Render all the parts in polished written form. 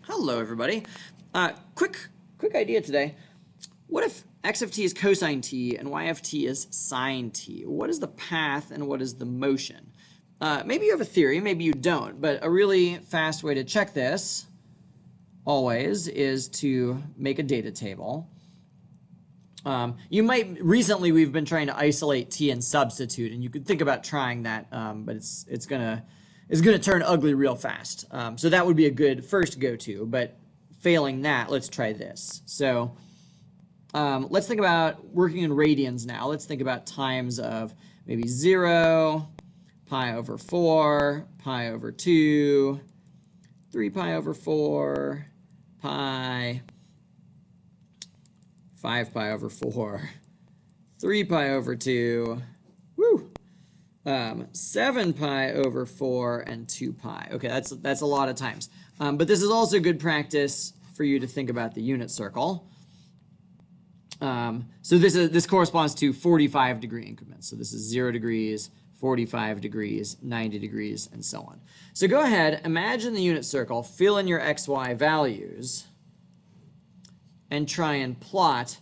Hello, everybody. Quick idea today. What if x of t is cosine t and y of t is sine t? What is the path and what is the motion? Maybe you have a theory, maybe you don't, but a really fast way to check this always is to make a data table. Recently we've been trying to isolate t and substitute, and you could think about trying that, but it's gonna turn ugly real fast. So that would be a good first go-to, but failing that, let's try this. So let's think about working in radians now. Let's think about times of maybe 0, pi over 4, pi over 2, 3 pi over 4, pi, 5 pi over 4, 3 pi over 2, 7 pi over 4, and 2 pi. Okay, that's a lot of times. But this is also good practice for you to think about the unit circle. So this corresponds to 45-degree increments. So this is 0 degrees, 45 degrees, 90 degrees, and so on. So go ahead, imagine the unit circle, fill in your xy values, and try and plot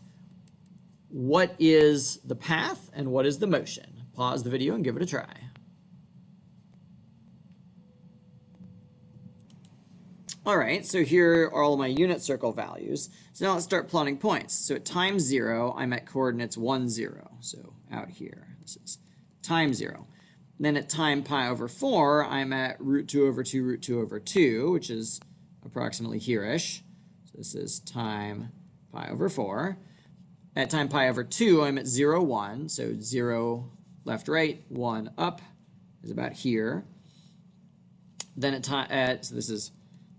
what is the path and what is the motion. Pause the video and give it a try. All right, so here are all my unit circle values. So now let's start plotting points. So at time 0, I'm at coordinates 1, 0. So out here, this is time 0. And then at time pi over 4, I'm at root 2 over 2, root 2 over 2, which is approximately here-ish. So this is time pi over 4. At time pi over 2, I'm at 0, 1. So 0 left, right, 1 up is about here. Then so this is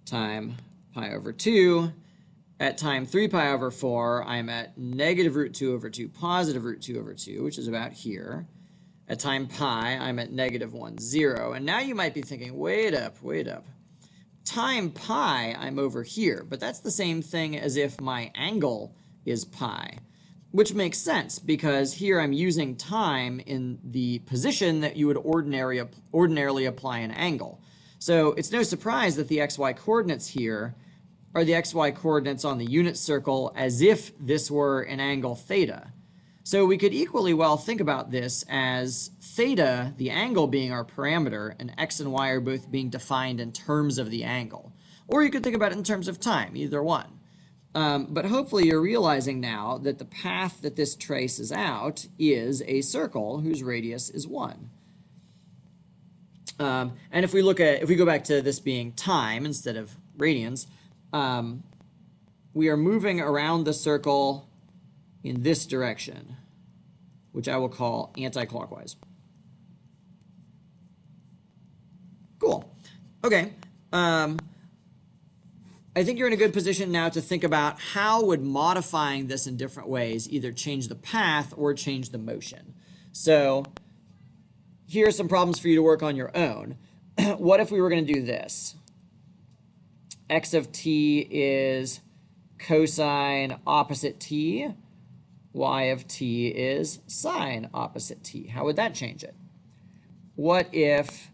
time pi over 2. At time 3 pi over 4, I'm at negative root 2 over 2, positive root 2 over 2, which is about here. At time pi, I'm at negative 1, 0. And now you might be thinking, wait up. Time pi, I'm over here, but that's the same thing as if my angle is pi, which makes sense because here I'm using time in the position that you would ordinarily apply an angle. So it's no surprise that the xy coordinates here are the xy coordinates on the unit circle as if this were an angle theta. So we could equally well think about this as theta, the angle, being our parameter, and x and y are both being defined in terms of the angle. Or you could think about it in terms of time, either one. But hopefully you're realizing now that the path that this traces out is a circle whose radius is 1. And if we go back to this being time instead of radians, we are moving around the circle in this direction, which I will call anti-clockwise. Cool. Okay. I think you're in a good position now to think about how would modifying this in different ways either change the path or change the motion. So here are some problems for you to work on your own. What if we were going to do this? X of t is cosine opposite t. Y of t is sine opposite t. How would that change it? What if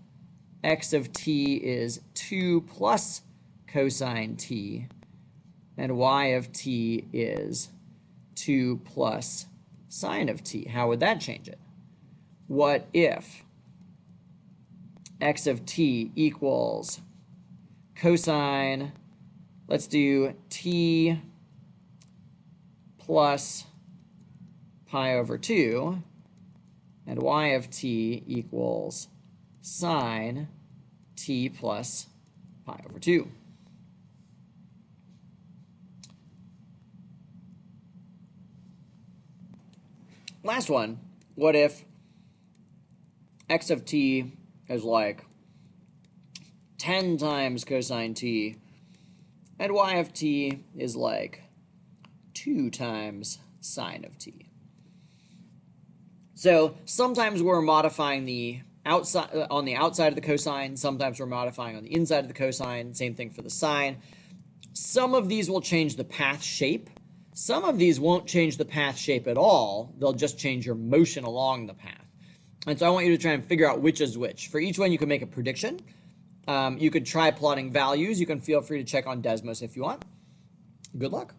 x of t is 2 plus cosine t, and y of t is 2 plus sine of t? How would that change it? What if x of t equals cosine, let's do t plus pi over 2, and y of t equals sine t plus pi over 2. Last one, what if x of t is like 10 times cosine t, and y of t is like 2 times sine of t? So sometimes we're modifying the outside on the outside of the cosine, sometimes we're modifying on the inside of the cosine, same thing for the sine. Some of these will change the path shape. Some of these won't change the path shape at all. They'll just change your motion along the path. And so I want you to try and figure out which is which. For each one, you can make a prediction. You could try plotting values. You can feel free to check on Desmos if you want. Good luck.